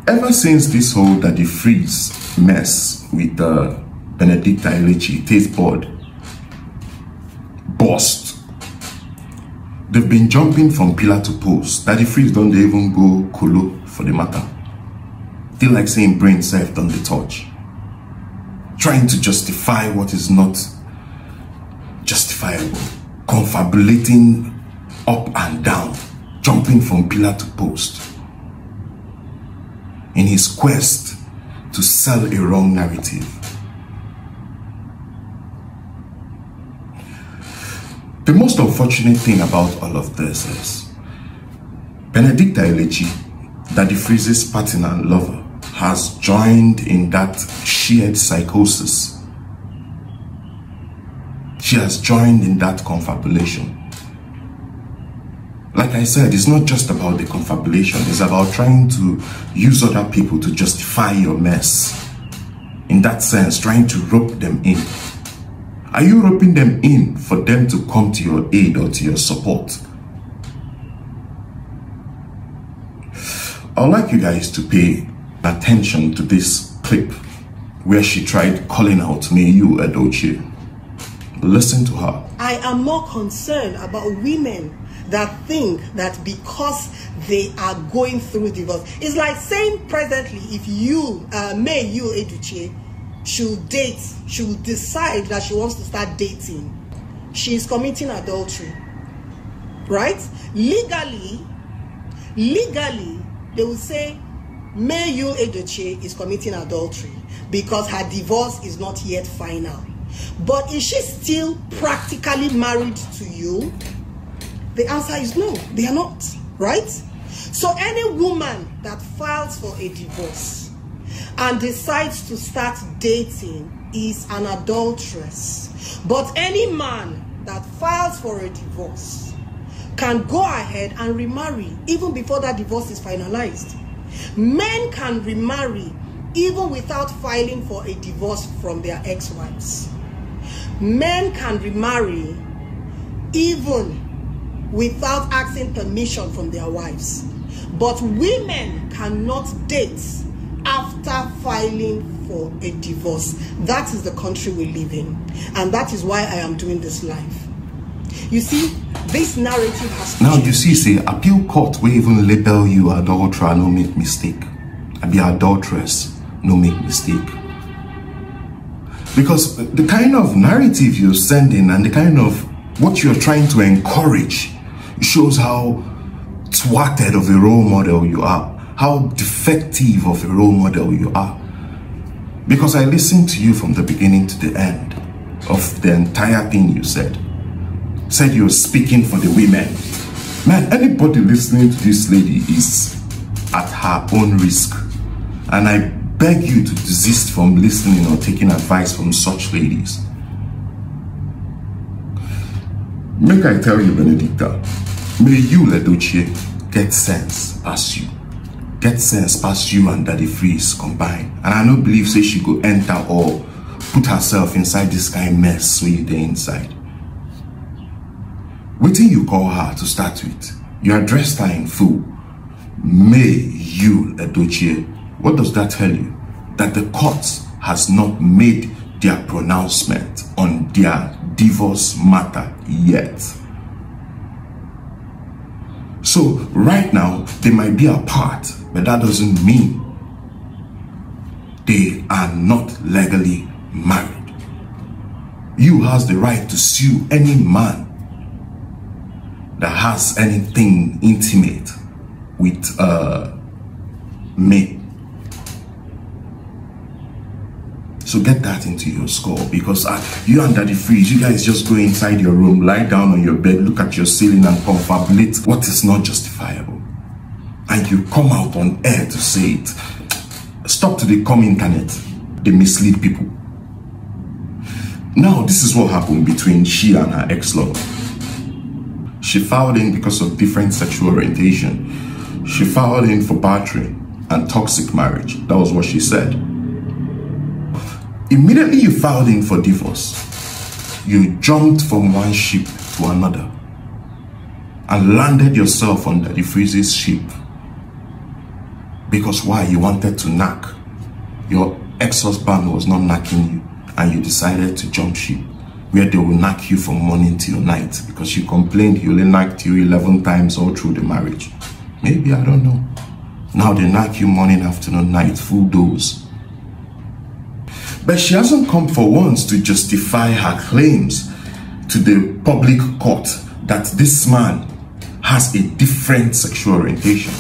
Ever since this whole DaddyFreeze mess with Benedicta Edochie, taste board, bust, they've been jumping from pillar to post. DaddyFreeze don't even go colo for the matter. Feel like saying brain self on the touch. Trying to justify what is not justifiable. Confabulating up and down. Jumping from pillar to post. In his quest to sell a wrong narrative. The most unfortunate thing about all of this is Benedicta Edochie, DaddyFreeze's partner and lover, has joined in that shared psychosis. She has joined in that confabulation. Like I said, it's not just about the confabulation, it's about trying to use other people to justify your mess. In that sense, trying to rope them in. Are you roping them in for them to come to your aid or to your support? I'd like you guys to pay attention to this clip where she tried calling out May Edochie. Listen to her. I am more concerned about women that think that because they are going through divorce. It's like saying presently, if you, May Edochie, should date, she will decide that she wants to start dating, she is committing adultery. Right? Legally, they will say May Edochie is committing adultery because her divorce is not yet final. But is she still practically married to you? The answer is no, they are not, right? So any woman that files for a divorce and decides to start dating is an adulteress. But any man that files for a divorce can go ahead and remarry even before that divorce is finalized. Men can remarry even without filing for a divorce from their ex-wives. Men can remarry even without asking permission from their wives. But women cannot date after filing for a divorce. That is the country we live in. And that is why I am doing this live. You see, this narrative has now changed. You see, say, appeal court will even label you adulterer, no make mistake. I be adulteress, no make mistake. Because the kind of narrative you're sending and the kind of what you're trying to encourage shows how thwarted of a role model you are, how defective of a role model you are. Because I listened to you from the beginning to the end of the entire thing you said. Said you're speaking for the women. Man, anybody listening to this lady is at her own risk. And I beg you to desist from listening or taking advice from such ladies. Make I tell you, Benedicta, May Edochie get sense past you. Get sense past you and DaddyFreeze combined. And I don't believe say she go enter or put herself inside this kind of mess where you dey inside. What do you call her to start with? You addressed her in full. May Edochie. What does that tell you? That the court has not made their pronouncement on their divorce matter yet. So right now they might be apart, but that doesn't mean they are not legally married. You has the right to sue any man that has anything intimate with May. So get that into your score, because you and DaddyFreeze, you guys just go inside your room, lie down on your bed, look at your ceiling and confabulate what is not justifiable. And you come out on air to say it. Stop to the internet. They mislead people. Now, this is what happened between she and her ex-lover. She filed in because of different sexual orientation. She filed in for battery and toxic marriage. That was what she said. Immediately you filed in for divorce, you jumped from one ship to another and landed yourself on DaddyFreeze's ship. Because why? You wanted to knack. Your ex-husband was not knacking you, and you decided to jump ship, where they will knack you from morning till night because you complained he only knacked you 11 times all through the marriage. Maybe, I don't know. Now they knack you morning, afternoon, night, full dose. But she hasn't come for once to justify her claims to the public court that this man has a different sexual orientation.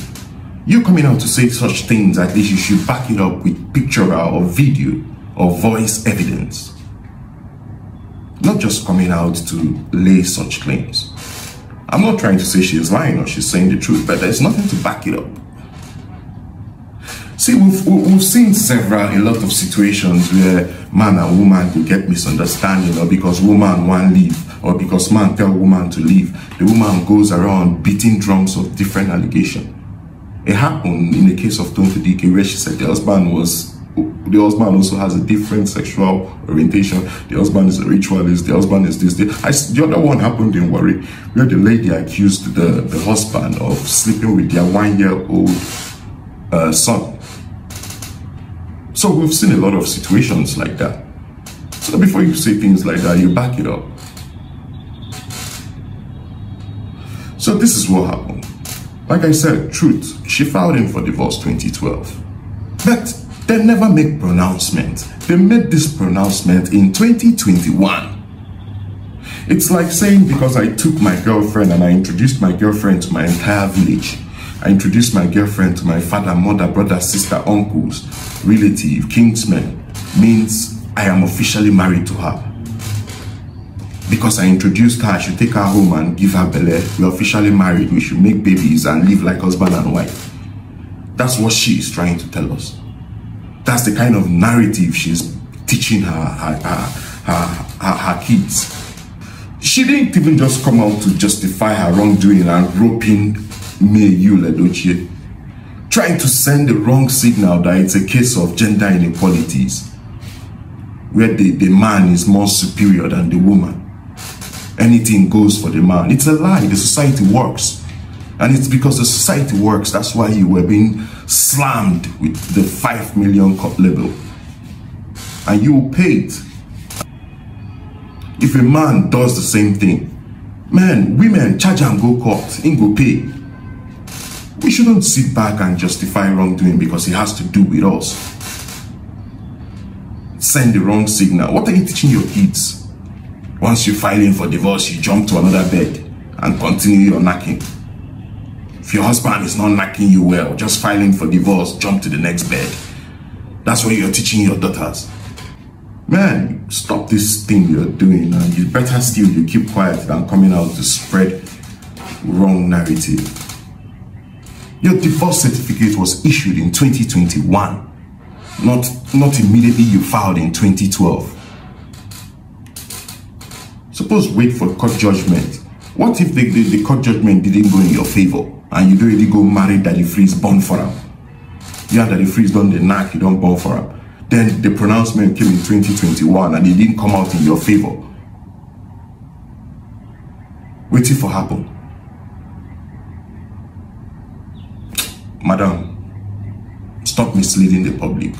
You coming out to say such things, at least you should back it up with pictorial or video or voice evidence. Not just coming out to lay such claims. I'm not trying to say she's lying or she's saying the truth, but there's nothing to back it up. See, we've seen a lot of situations where man and woman will get misunderstanding, or because woman won't leave, or because man tell woman to leave, the woman goes around beating drums of different allegations. It happened in the case of Tonto Dike, where she said the husband also has a different sexual orientation. The husband is a ritualist, the husband is this. The other one happened in Warri, where the lady accused the husband of sleeping with their 1-year-old son. So we've seen a lot of situations like that. So before you say things like that, you back it up. So this is what happened. Like I said, truth, she filed in for divorce 2012. But they never make pronouncement. They made this pronouncement in 2021. It's like saying, because I took my girlfriend and I introduced my girlfriend to my entire village, I introduced my girlfriend to my father, mother, brother, sister, uncles, relative, kinsmen, means I am officially married to her. Because I introduced her, I should take her home and give her belly. We're officially married. We should make babies and live like husband and wife. That's what she is trying to tell us. That's the kind of narrative she's teaching her kids. She didn't even just come out to justify her wrongdoing and roping May Edochie, trying to send the wrong signal that it's a case of gender inequalities, where the man is more superior than the woman. Anything goes for the man. It's a lie. The society works. And it's because the society works, that's why you were being slammed with the 5 million cut label. And you will pay it. If a man does the same thing, man, women charge and go court, ain't go pay. We shouldn't sit back and justify wrongdoing because it has to do with us. Send the wrong signal. What are you teaching your kids? Once you're filing for divorce, you jump to another bed and continue your knacking. If your husband is not knacking you well, just filing for divorce, jump to the next bed. That's what you're teaching your daughters. Man, stop this thing you're doing, and you better still you keep quiet than coming out to spread wrong narrative. Your divorce certificate was issued in 2021, not immediately you filed in 2012. Suppose wait for court judgment. What if the court judgment didn't go in your favor and you don't really go marry DaddyFreeze, born for him? You and DaddyFreeze done the knack, you don't born for him. Then the pronouncement came in 2021 and it didn't come out in your favor. Waiting for happen. Madam, stop misleading the public.